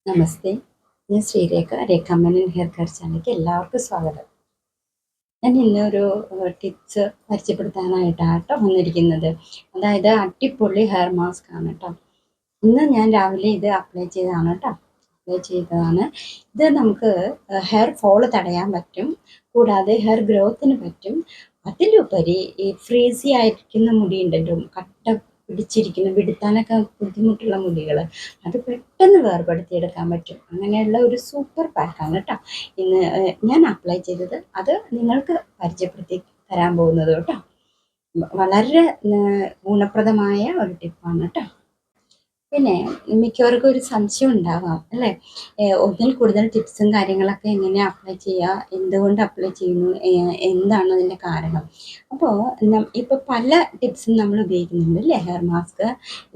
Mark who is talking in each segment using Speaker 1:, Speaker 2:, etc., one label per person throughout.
Speaker 1: നമസ്തേ. ഞാൻ ശ്രീരേഖ. രേഖ Menon hair care ചാനലിലേക്ക് എല്ലാവർക്കും സ്വാഗതം. ഞാൻ ഇന്നൊരു ടിപ്സ് പരിചയപ്പെടുത്താനായിട്ടാട്ടോ വന്നിരിക്കുന്നത്. അതായത് അടിപൊളി ഹെയർ മാസ്ക് ആണ് ട്ടോ. ഇന്ന് ഞാൻ രാവിലെ ഇത് അപ്ലൈ ചെയ്തതാണ് ട്ടോ. അപ്ലൈ ചെയ്തതാണ്. ഇത് നമുക്ക് ഹെയർ ഫോൾ തടയാൻ പറ്റും. കൂടാതെ ഹെയർ ഗ്രോത്തിന് പറ്റും. അതിലുപരി ഈ ഫ്രീസി ആയിരിക്കുന്ന മുടിയുണ്ടല്ലോ, കട്ട പിടിച്ചിരിക്കുന്ന വിടുത്താനൊക്കെ ബുദ്ധിമുട്ടുള്ള മുടികൾ, അത് പെട്ടെന്ന് വേർപെടുത്തിയെടുക്കാൻ പറ്റും. അങ്ങനെയുള്ള ഒരു സൂപ്പർ പാക്കാണ് ട്ടോ ഇന്ന് ഞാൻ അപ്ലൈ ചെയ്തത്. അത് നിങ്ങൾക്ക് പരിചയപ്പെടുത്തി തരാൻ പോകുന്നത് കേട്ടോ. വളരെ ഗുണപ്രദമായ ഒരു ടിപ്പാണ് കേട്ടോ. പിന്നെ മിക്കവർക്കും ഒരു സംശയം ഉണ്ടാവാം അല്ലേ? ഒന്നിൽ കൂടുതൽ ടിപ്സും കാര്യങ്ങളൊക്കെ എങ്ങനെ അപ്ലൈ ചെയ്യുക, എന്തുകൊണ്ട് അപ്ലൈ ചെയ്യുന്നു, എന്താണ് അതിൻ്റെ കാരണം. അപ്പോൾ ഇപ്പോൾ പല ടിപ്സും നമ്മൾ ഉപയോഗിക്കുന്നുണ്ട് അല്ലേ? ഹെയർ മാസ്ക്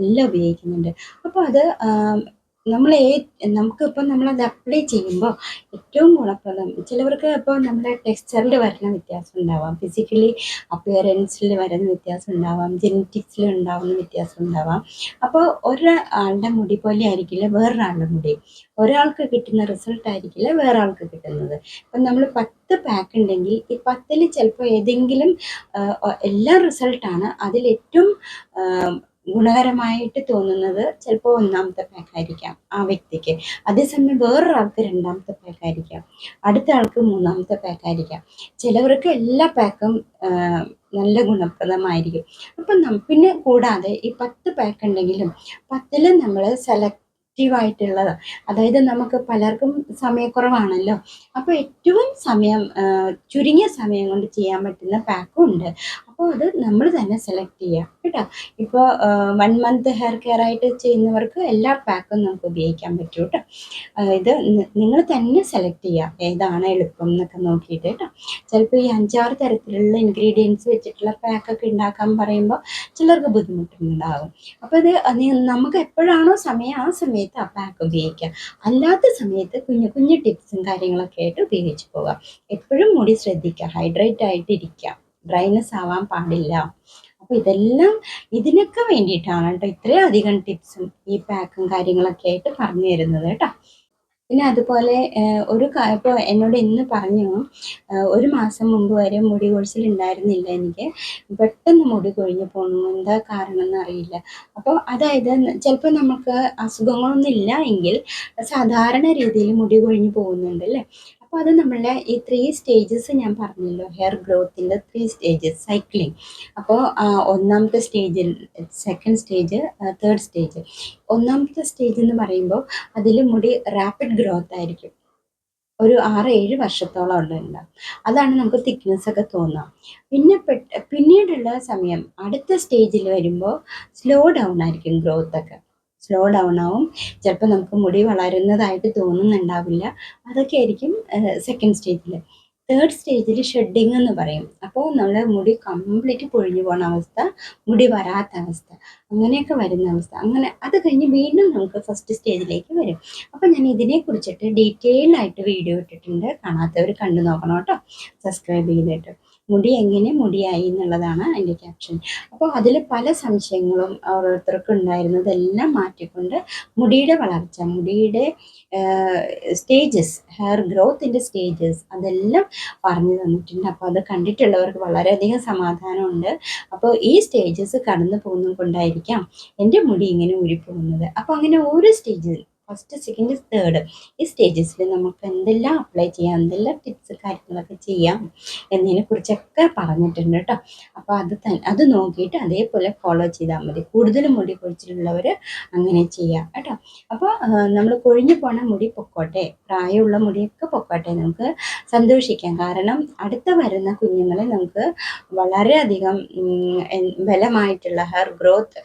Speaker 1: എല്ലാം ഉപയോഗിക്കുന്നുണ്ട്. അപ്പോൾ അത് നമ്മൾ നമുക്കിപ്പോൾ നമ്മളത് അപ്ലൈ ചെയ്യുമ്പോൾ ഏറ്റവും ഗുണപ്രദം, ചിലവർക്ക് ഇപ്പോൾ നമ്മുടെ ടെക്സ്ചറിൽ വരുന്ന വ്യത്യാസം ഉണ്ടാവാം, ഫിസിക്കലി അപ്പിയറൻസിൽ വരുന്ന വ്യത്യാസം ഉണ്ടാവാം, ജെനറ്റിക്സിൽ ഉണ്ടാവുന്ന വ്യത്യാസം ഉണ്ടാവാം. അപ്പോൾ ഒരാളുടെ മുടി പോലെ ആയിരിക്കില്ല വേറൊരാളുടെ മുടി. ഒരാൾക്ക് കിട്ടുന്ന റിസൾട്ട് ആയിരിക്കില്ല വേറെ ആൾക്ക് കിട്ടുന്നത്. ഇപ്പം നമ്മൾ 10 പാക്ക് ഉണ്ടെങ്കിൽ ഈ 10ൽ ചിലപ്പോൾ ഏതെങ്കിലും എല്ലാം റിസൾട്ടാണ്. അതിലേറ്റവും ഗുണകരമായിട്ട് തോന്നുന്നത് ചിലപ്പോൾ ഒന്നാമത്തെ പാക്കായിരിക്കാം ആ വ്യക്തിക്ക്. അതേസമയം വേറൊരാൾക്ക് രണ്ടാമത്തെ പാക്കായിരിക്കാം, അടുത്ത ആൾക്ക് മൂന്നാമത്തെ പാക്കായിരിക്കാം. ചിലവർക്ക് എല്ലാ പാക്കും നല്ല ഗുണപ്രദമായിരിക്കും. അപ്പം പിന്നെ കൂടാതെ ഈ 10 പാക്ക് ഉണ്ടെങ്കിലും 10ൽ നമ്മൾ സെലക്റ്റീവായിട്ടുള്ളത്, അതായത് നമുക്ക് പലർക്കും സമയക്കുറവാണല്ലോ. അപ്പോൾ ഏറ്റവും ചുരുങ്ങിയ സമയം കൊണ്ട് ചെയ്യാൻ പറ്റുന്ന പാക്കും ഉണ്ട്. അപ്പോൾ അത് നമ്മൾ തന്നെ സെലക്ട് ചെയ്യുക കേട്ടോ. ഇപ്പോൾ 1 മന്ത് ഹെയർ കെയർ ആയിട്ട് ചെയ്യുന്നവർക്ക് എല്ലാ പാക്കും നമുക്ക് ഉപയോഗിക്കാൻ പറ്റും കേട്ടോ. ഇത് നിങ്ങൾ തന്നെ സെലക്ട് ചെയ്യുക ഏതാണ് എളുപ്പം എന്നൊക്കെ നോക്കിയിട്ട് കേട്ടോ. ചിലപ്പോൾ ഈ 5-6 തരത്തിലുള്ള ഇൻഗ്രീഡിയൻസ് വെച്ചിട്ടുള്ള പാക്കൊക്കെ ഉണ്ടാക്കാൻ പറയുമ്പോൾ ചിലർക്ക് ബുദ്ധിമുട്ടുണ്ടാകും. അപ്പോൾ ഇത് നമുക്ക് എപ്പോഴാണോ സമയം ആ സമയത്ത് ആ പാക്ക് ഉപയോഗിക്കുക. അല്ലാത്ത സമയത്ത് കുഞ്ഞു കുഞ്ഞു ടിപ്സും കാര്യങ്ങളൊക്കെ ആയിട്ട് ഉപയോഗിച്ച് പോകാം. എപ്പോഴും മുടി ശ്രദ്ധിക്കുക, ഹൈഡ്രേറ്റ് ആയിട്ട് ഇരിക്കുക, ഡ്രൈനെസ് ആവാൻ പാടില്ല. അപ്പോൾ ഇതിനൊക്കെ വേണ്ടിയിട്ടാണ് കേട്ടോ ഇത്രയും അധികം ടിപ്സും ഈ പാക്കും കാര്യങ്ങളൊക്കെ ആയിട്ട് പറഞ്ഞു തരുന്നത് കേട്ടോ. പിന്നെ അതുപോലെ ഇപ്പോൾ എന്നോട് ഇന്ന് പറഞ്ഞു, 1 മാസം മുമ്പ് വരെ മുടി കൊഴിച്ചിൽ ഉണ്ടായിരുന്നില്ല എനിക്ക്. പെട്ടെന്ന് മുടി കൊഴിഞ്ഞു പോന്നു. എന്താ കാരണം എന്നറിയില്ല. അപ്പോൾ അതായത് ചിലപ്പോൾ നമുക്ക് അസുഖങ്ങളൊന്നും ഇല്ല എങ്കിൽ സാധാരണ രീതിയിൽ മുടി കൊഴിഞ്ഞു പോകുന്നുണ്ട് അല്ലേ? അപ്പോൾ അത് നമ്മളുടെ ഈ 3 സ്റ്റേജസ് ഞാൻ പറഞ്ഞല്ലോ, ഹെയർ ഗ്രോത്തിൻ്റെ 3 സ്റ്റേജസ് സൈക്ലിംഗ്. അപ്പോൾ ഒന്നാമത്തെ സ്റ്റേജിൽ, സെക്കൻഡ് സ്റ്റേജ്, തേർഡ് സ്റ്റേജ്. ഒന്നാമത്തെ സ്റ്റേജ് എന്ന് പറയുമ്പോൾ അതിൽ മുടി റാപ്പിഡ് ഗ്രോത്ത് ആയിരിക്കും. ഒരു 6-7 വർഷത്തോളം അവിടെ ഉണ്ടാവും. അതാണ് നമുക്ക് തിക്നെസ് ഒക്കെ തോന്നുക. പിന്നെ പിന്നീടുള്ള സമയം അടുത്ത സ്റ്റേജിൽ വരുമ്പോൾ സ്ലോ ഡൗൺ ആയിരിക്കും ഗ്രോത്ത് ഒക്കെ. സ്ലോ ഡൗൺ ആവും. ചിലപ്പോൾ നമുക്ക് മുടി വളരുന്നതായിട്ട് തോന്നുന്നുണ്ടാവില്ല. അതൊക്കെ ആയിരിക്കും സെക്കൻഡ് സ്റ്റേജിൽ. തേർഡ് സ്റ്റേജിൽ ഷെഡിങ് എന്ന് പറയും. അപ്പോൾ നമ്മുടെ മുടി കംപ്ലീറ്റ് പൊഴിഞ്ഞു പോകുന്ന അവസ്ഥ, മുടി വരാത്ത അവസ്ഥ, അങ്ങനെയൊക്കെ വരുന്ന അവസ്ഥ. അങ്ങനെ അത് കഴിഞ്ഞ് വീണ്ടും നമുക്ക് ഫസ്റ്റ് സ്റ്റേജിലേക്ക് വരും. അപ്പോൾ ഞാൻ ഇതിനെക്കുറിച്ചിട്ട് ഡീറ്റെയിൽ ആയിട്ട് വീഡിയോ ഇട്ടിട്ടുണ്ട്. കാണാത്തവർ കണ്ടു നോക്കണം കേട്ടോ, സബ്സ്ക്രൈബ് ചെയ്തിട്ട്. മുടി എങ്ങനെ മുടിയായി എന്നുള്ളതാണ് അതിൻ്റെ ക്യാപ്ഷൻ. അപ്പോൾ അതിൽ പല സംശയങ്ങളും ഓരോരുത്തർക്കും ഉണ്ടായിരുന്നതെല്ലാം മാറ്റിക്കൊണ്ട് മുടിയുടെ വളർച്ച, മുടിയുടെ സ്റ്റേജസ്, ഹെയർ ഗ്രോത്തിൻ്റെ സ്റ്റേജസ് അതെല്ലാം പറഞ്ഞു തന്നിട്ടുണ്ട്. അപ്പോൾ അത് കണ്ടിട്ടുള്ളവർക്ക് വളരെയധികം സമാധാനമുണ്ട്. അപ്പോൾ ഈ സ്റ്റേജസ് കടന്നു പോകുന്നത് കൊണ്ടായിരിക്കാം എൻ്റെ മുടി ഇങ്ങനെ ഊരിപ്പോകുന്നത്. അപ്പോൾ അങ്ങനെ ഓരോ സ്റ്റേജിൽ, ഫസ്റ്റ്, സെക്കൻഡ്, തേർഡ്, ഈ സ്റ്റേജസിൽ നമുക്ക് എന്തെല്ലാം അപ്ലൈ ചെയ്യാം, എന്തെല്ലാം ടിപ്സ് കാര്യങ്ങളൊക്കെ ചെയ്യാം എന്നതിനെക്കുറിച്ചൊക്കെ പറഞ്ഞിട്ടുണ്ട് കേട്ടോ. അപ്പോൾ അത് നോക്കിയിട്ട് അതേപോലെ ഫോളോ ചെയ്താൽ മതി. കൂടുതൽ മുടി കൊഴിച്ചിലുള്ളവർ അങ്ങനെ ചെയ്യാം കേട്ടോ. അപ്പോൾ നമ്മൾ കൊഴിഞ്ഞു പോണ മുടി പൊക്കോട്ടെ, പ്രായമുള്ള മുടിയൊക്കെ പൊക്കോട്ടെ, നമുക്ക് സന്തോഷിക്കാം. കാരണം അടുത്ത വരുന്ന കുഞ്ഞുങ്ങളെ നമുക്ക് വളരെയധികം ബലമായിട്ടുള്ള ഹെയർ ഗ്രോത്ത്,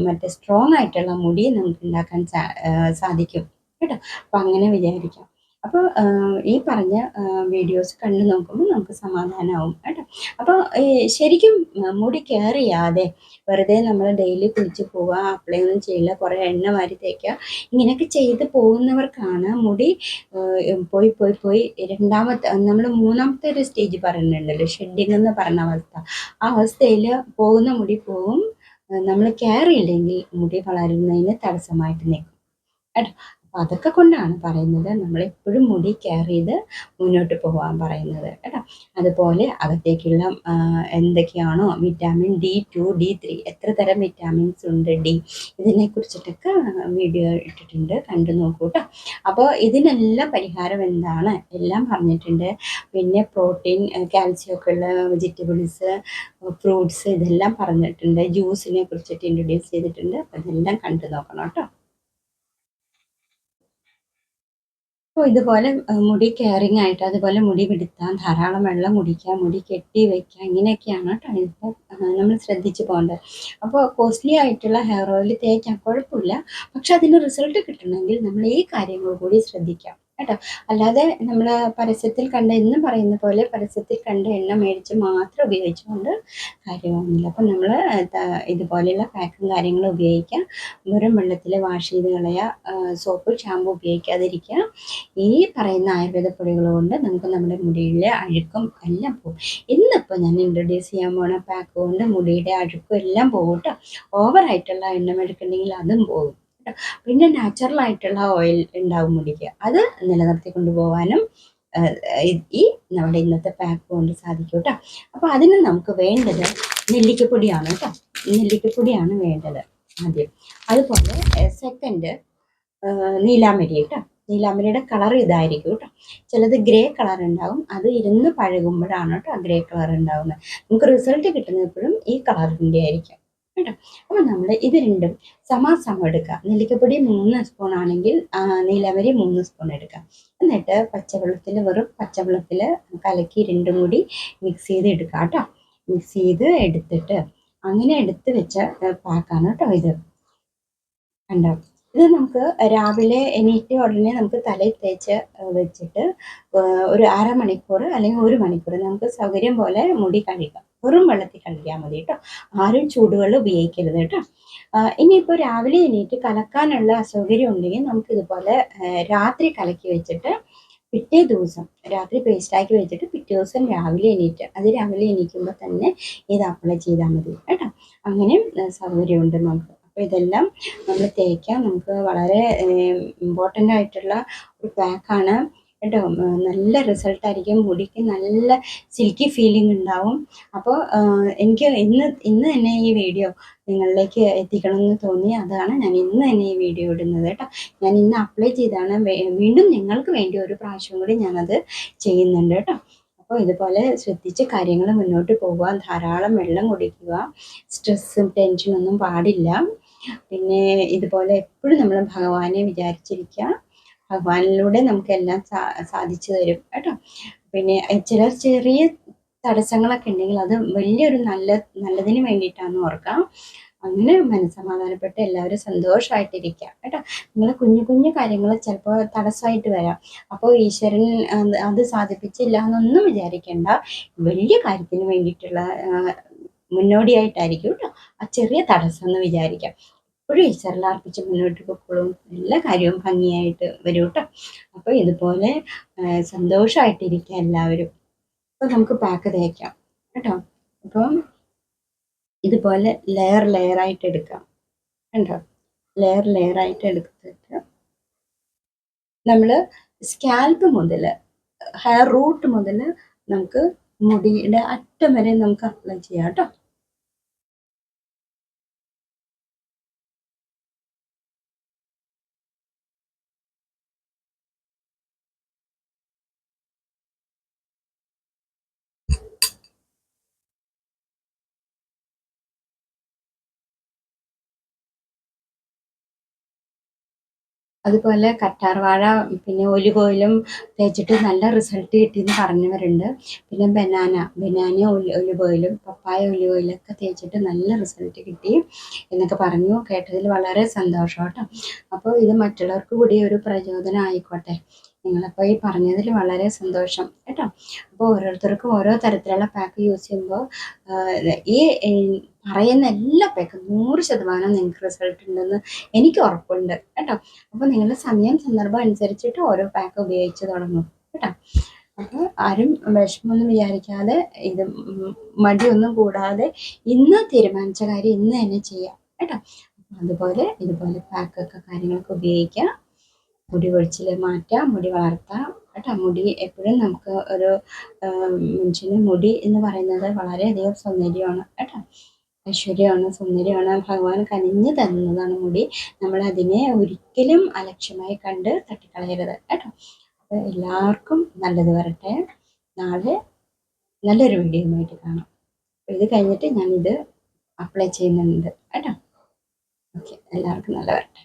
Speaker 1: മറ്റേ സ്ട്രോങ് ആയിട്ടുള്ള മുടി നമുക്ക് ഉണ്ടാക്കാൻ സാധിക്കും കേട്ടോ. അപ്പം അങ്ങനെ വിചാരിക്കാം. അപ്പോൾ ഈ പറഞ്ഞ വീഡിയോസ് കണ്ടു നോക്കുമ്പോൾ നമുക്ക് സമാധാനമാവും കേട്ടോ. അപ്പോൾ ശരിക്കും മുടി കെയർ ചെയ്യാതെ വെറുതെ നമ്മൾ ഡെയിലി കുളിച്ച് പോവുക, അപ്ലൈ ഒന്നും ചെയ്യില്ല, കുറേ എണ്ണ വാരി തേക്കുക, ഇങ്ങനെയൊക്കെ ചെയ്ത് പോകുന്നവർക്കാണ് മുടി പോയി പോയി പോയി നമ്മൾ മൂന്നാമത്തെ ഒരു സ്റ്റേജ് പറയുന്നുണ്ടല്ലോ, ഷെഡിങ് എന്ന് പറഞ്ഞ അവസ്ഥ. ആ അവസ്ഥയിൽ പോകുന്ന മുടി പോവും. നമ്മൾ കെയർ ഇല്ലെങ്കിൽ മുടി വളരുന്നതിന് തടസ്സമായിട്ട് നിൽക്കും കേട്ടോ. അപ്പം അതൊക്കെ കൊണ്ടാണ് പറയുന്നത് നമ്മളെപ്പോഴും മുടി കെയർ ചെയ്ത് മുന്നോട്ട് പോകാൻ പറയുന്നത് കേട്ടോ. അതുപോലെ അകത്തേക്കുള്ള എന്തൊക്കെയാണോ വിറ്റാമിൻ D2 D3 എത്ര തരം വിറ്റാമിൻസ് ഉണ്ട്, ഇതിനെക്കുറിച്ചിട്ടൊക്കെ വീഡിയോ ഇട്ടിട്ടുണ്ട്, കണ്ടു നോക്കൂ കേട്ടോ. അപ്പോൾ ഇതിനെല്ലാം പരിഹാരം എന്താണ് എല്ലാം പറഞ്ഞിട്ടുണ്ട്. പിന്നെ പ്രോട്ടീൻ കാൽസ്യം ഒക്കെ ഉള്ള വെജിറ്റബിൾസ്, ഫ്രൂട്ട്സ് ഇതെല്ലാം പറഞ്ഞിട്ടുണ്ട്. ജ്യൂസിനെ കുറിച്ചിട്ട് ഇൻട്രൊഡ്യൂസ് ചെയ്തിട്ടുണ്ട്. അപ്പം ഇതെല്ലാം കണ്ടു നോക്കണം കേട്ടോ. അപ്പോൾ ഇതുപോലെ മുടി കെയറിങ് ആയിട്ട്, അതുപോലെ മുടി പിടുത്താൻ ധാരാളം വെള്ളം കുടിക്കുക, മുടി കെട്ടി വയ്ക്കുക, ഇങ്ങനെയൊക്കെയാണ് കേട്ടോ ഇപ്പോൾ നമ്മൾ ശ്രദ്ധിച്ചു പോകേണ്ടത്. അപ്പോൾ കോസ്റ്റ്ലി ആയിട്ടുള്ള ഹെയർ ഓയിൽ തേക്കാം, കുഴപ്പമില്ല. പക്ഷെ അതിന് റിസൾട്ട് കിട്ടണമെങ്കിൽ നമ്മൾ ഈ കാര്യങ്ങൾ കൂടി ശ്രദ്ധിക്കാം കേട്ടോ. അല്ലാതെ നമ്മൾ പരസ്യത്തിൽ കണ്ട, എന്നും പറയുന്ന പോലെ പരസ്യത്തിൽ കണ്ട എണ്ണ മേടിച്ച് മാത്രം ഉപയോഗിച്ചുകൊണ്ട് കാര്യമൊന്നുമില്ല. അപ്പം നമ്മൾ ഇതുപോലെയുള്ള പാക്കും കാര്യങ്ങളും ഉപയോഗിക്കുക. വെറും വെള്ളത്തിൽ വാഷ് ചെയ്ത് കളയുക, സോപ്പ് ഷാമ്പു ഉപയോഗിക്കാതിരിക്കുക. ഈ പറയുന്ന ആയുർവേദ പൊടികൾ കൊണ്ട് നമുക്ക് നമ്മുടെ മുടിയിലെ അഴുക്കും എല്ലാം പോകും. ഇന്നിപ്പോൾ ഞാൻ ഇൻട്രൊഡ്യൂസ് ചെയ്യാൻ പോണ പാക്ക് കൊണ്ട് മുടിയുടെ അഴുക്കും എല്ലാം പോകും കേട്ടോ. ഓവറായിട്ടുള്ള എണ്ണമെടുക്കുന്നുണ്ടെങ്കിൽ അതും പോകും കേട്ടോ. പിന്നെ നാച്ചുറൽ ആയിട്ടുള്ള ഓയിൽ ഉണ്ടാവും മുടിക്ക്, അത് നിലനിർത്തി കൊണ്ടുപോകാനും ഈ നമ്മുടെ ഇന്നത്തെ പാക്ക് കൊണ്ട് സാധിക്കും കേട്ടോ. അപ്പോൾ അതിന് നമുക്ക് വേണ്ടത് നെല്ലിക്കപ്പൊടിയാണ് കേട്ടോ. നെല്ലിക്കപ്പൊടിയാണ് വേണ്ടത് ആദ്യം. അതുപോലെ സെക്കൻഡ് നീലാമരി കേട്ടോ. നീലാമരിയുടെ കളർ ഇതായിരിക്കും കേട്ടോ. ചിലത് ഗ്രേ കളർ ഉണ്ടാവും, അത് ഇരുന്ന് പഴകുമ്പോഴാണ് കേട്ടോ ഗ്രേ കളർ ഉണ്ടാവുന്നത്. നമുക്ക് റിസൾട്ട് കിട്ടുന്നത് എപ്പോഴും ഈ കളറിൻ്റെ ആയിരിക്കും കേട്ടോ. അപ്പോൾ നമ്മൾ ഇത് രണ്ടും സമാസമം എടുക്കുക. നെല്ലിക്കപ്പൊടി 3 സ്പൂൺ ആണെങ്കിൽ നീലാമരി 3 സ്പൂൺ എടുക്കുക. എന്നിട്ട് പച്ചവെള്ളത്തിൽ, വെറും പച്ചവെള്ളത്തിൽ കലക്കി രണ്ടും കൂടി മിക്സ് ചെയ്ത് എടുക്കുക കേട്ടോ. മിക്സ് ചെയ്ത് എടുത്തിട്ട് അങ്ങനെ എടുത്ത് വെച്ച പാക്കാണ് കേട്ടോ ഇത്. കണ്ടോ, ഇത് നമുക്ക് രാവിലെ എണീറ്റ് ഉടനെ നമുക്ക് തലയിൽ തേച്ച് വെച്ചിട്ട് ഒരു അരമണിക്കൂർ അല്ലെങ്കിൽ 1 മണിക്കൂർ നമുക്ക് സൗകര്യം പോലെ മുടി കഴുകാം. വെറും വെള്ളത്തിൽ കഴുകിയാൽ മതി കേട്ടോ. ആരും ചൂടുവെള്ളം ഉപയോഗിക്കരുത് കേട്ടോ. ഇനിയിപ്പോൾ രാവിലെ എണീറ്റ് കലക്കാനുള്ള അസൗകര്യം ഉണ്ടെങ്കിൽ നമുക്ക് ഇതുപോലെ രാത്രി കലക്കി വെച്ചിട്ട് പിറ്റേ ദിവസം രാത്രി പേസ്റ്റാക്കി വെച്ചിട്ട് പിറ്റേ ദിവസം രാവിലെ എണീറ്റ്, അത് രാവിലെ എണീക്കുമ്പോൾ തന്നെ ഇത് അപ്ലൈ ചെയ്താൽ മതി കേട്ടോ. അങ്ങനെ സൗകര്യമുണ്ട് നമുക്ക്. അപ്പോൾ ഇതെല്ലാം നമ്മൾ തേക്കാം. നമുക്ക് വളരെ ഇമ്പോർട്ടൻ്റ് ആയിട്ടുള്ള ഒരു പാക്കാണ് കേട്ടോ. നല്ല റിസൾട്ടായിരിക്കും, മുടിക്ക് നല്ല സിൽക്കി ഫീലിംഗ് ഉണ്ടാവും. അപ്പോൾ എനിക്ക് ഇന്ന് തന്നെ ഈ വീഡിയോ നിങ്ങളിലേക്ക് എത്തിക്കണമെന്ന് തോന്നി, അതാണ് ഞാൻ ഇന്ന് തന്നെ ഈ വീഡിയോ ഇടുന്നത് കേട്ടോ. ഞാൻ ഇന്ന് അപ്ലൈ ചെയ്താണ്, വീണ്ടും നിങ്ങൾക്ക് വേണ്ടി ഒരു പ്രാവശ്യം കൂടി ഞാനത് ചെയ്യുന്നുണ്ട് കേട്ടോ. അപ്പോൾ ഇതുപോലെ ശ്രദ്ധിച്ച് കാര്യങ്ങൾ മുന്നോട്ട് പോകുക, ധാരാളം വെള്ളം കുടിക്കുക, സ്ട്രെസ്സും ടെൻഷനൊന്നും പാടില്ല. പിന്നെ ഇതുപോലെ എപ്പോഴും നമ്മൾ ഭഗവാനെ വിചാരിച്ചിരിക്കുക, ഭഗവാനിലൂടെ നമുക്കെല്ലാം സാധിച്ചു തരും കേട്ടോ. പിന്നെ ചില ചെറിയ തടസ്സങ്ങളൊക്കെ ഉണ്ടെങ്കിൽ അത് വലിയൊരു നല്ലതിന് വേണ്ടിയിട്ടാണെന്ന് ഓർക്കാം. അങ്ങനെ മനസ്സമാധാനപ്പെട്ട് എല്ലാവരും സന്തോഷമായിട്ടിരിക്കുക കേട്ടോ. നിങ്ങൾ കുഞ്ഞു കുഞ്ഞു കാര്യങ്ങൾ ചിലപ്പോൾ തടസ്സമായിട്ട് വരാം. അപ്പോൾ ഈശ്വരൻ അത് സാധിപ്പിച്ചില്ല എന്നൊന്നും വിചാരിക്കേണ്ട. വലിയ കാര്യത്തിന് വേണ്ടിയിട്ടുള്ള മുന്നോടിയായിട്ടായിരിക്കും കേട്ടോ ആ ചെറിയ തടസ്സം എന്ന് വിചാരിക്കാം. എപ്പോഴും ഈശ്വരനെ അർപ്പിച്ച് മുന്നോട്ട് പൊക്കോളും, എല്ലാ കാര്യവും ഭംഗിയായിട്ട് വരും കേട്ടോ. അപ്പോൾ ഇതുപോലെ സന്തോഷമായിട്ടിരിക്കുക എല്ലാവരും. അപ്പോൾ നമുക്ക് പാക്ക് തേക്കാം കേട്ടോ. അപ്പം ഇതുപോലെ ലെയർ ആയിട്ട് എടുക്കാം കണ്ടോ. ലെയർ ആയിട്ട് എടുത്തിട്ട് നമ്മൾ സ്കാൽപ്പ് മുതൽ ഹെയർ റൂട്ട് മുതൽ നമുക്ക് മുടിയുടെ അറ്റം വരെ നമുക്ക് അപ്ലൈ ചെയ്യാം കേട്ടോ. അതുപോലെ കറ്റാർവാഴ പിന്നെ ഒലിവ് ഓയിലും തേച്ചിട്ട് നല്ല റിസൾട്ട് കിട്ടിയെന്ന് പറഞ്ഞവരുണ്ട്. പിന്നെ ബനാന ഒലിവ് ഓയിലും പപ്പായ ഒലിവ് ഓയിലൊക്കെ തേച്ചിട്ട് നല്ല റിസൾട്ട് കിട്ടി എന്നൊക്കെ പറഞ്ഞു. കേട്ടതിൽ വളരെ സന്തോഷം കേട്ടോ. അപ്പോൾ ഇത് മറ്റുള്ളവർക്ക് കൂടി ഒരു പ്രചോദനം ആയിക്കോട്ടെ. നിങ്ങളപ്പോൾ ഈ പറഞ്ഞതിൽ വളരെ സന്തോഷം കേട്ടോ. അപ്പോൾ ഓരോരുത്തർക്കും ഓരോ തരത്തിലുള്ള പാക്ക് യൂസ് ചെയ്യുമ്പോൾ ഈ പറയുന്ന എല്ലാ പാക്കും 100% നിങ്ങൾക്ക് റിസൾട്ട് ഉണ്ടെന്ന് എനിക്ക് ഉറപ്പുണ്ട് കേട്ടോ. അപ്പോൾ നിങ്ങളുടെ സമയം സന്ദർഭം അനുസരിച്ചിട്ട് ഓരോ പാക്ക് ഉപയോഗിച്ച് തുടങ്ങും കേട്ടോ. അപ്പോൾ ആരും വിഷമമൊന്നും വിചാരിക്കാതെ, ഇത് മടിയൊന്നും കൂടാതെ ഇന്ന് തീരുമാനിച്ച കാര്യം ഇന്ന് തന്നെ ചെയ്യാം കേട്ടോ. അതുപോലെ ഇതുപോലെ പാക്കൊക്കെ കാര്യങ്ങളൊക്കെ ഉപയോഗിക്കുക. മുടി കൊഴിച്ചിൽ മാറ്റാം, മുടി വളർത്താം കേട്ടോ. മുടി എപ്പോഴും നമുക്ക് ഒരു മനുഷ്യന് മുടി എന്ന് പറയുന്നത് വളരെയധികം സൗന്ദര്യമാണ് കേട്ടോ. ഐശ്വര്യമാണ്, സൗന്ദര്യമാണ്, ഭഗവാൻ കനിഞ്ഞു തരുന്നതാണ് മുടി. നമ്മളതിനെ ഒരിക്കലും അലക്ഷ്യമായി കണ്ട് തട്ടിക്കളയരുത് കേട്ടോ. അപ്പോൾ എല്ലാവർക്കും നല്ലത് വരട്ടെ. നാളെ നല്ലൊരു വീഡിയോയുമായിട്ട് കാണാം. ഇത് കഴിഞ്ഞിട്ട് ഞാനിത് അപ്ലൈ ചെയ്യുന്നുണ്ട് കേട്ടോ. ഓക്കെ, എല്ലാവർക്കും നല്ല വരട്ടെ.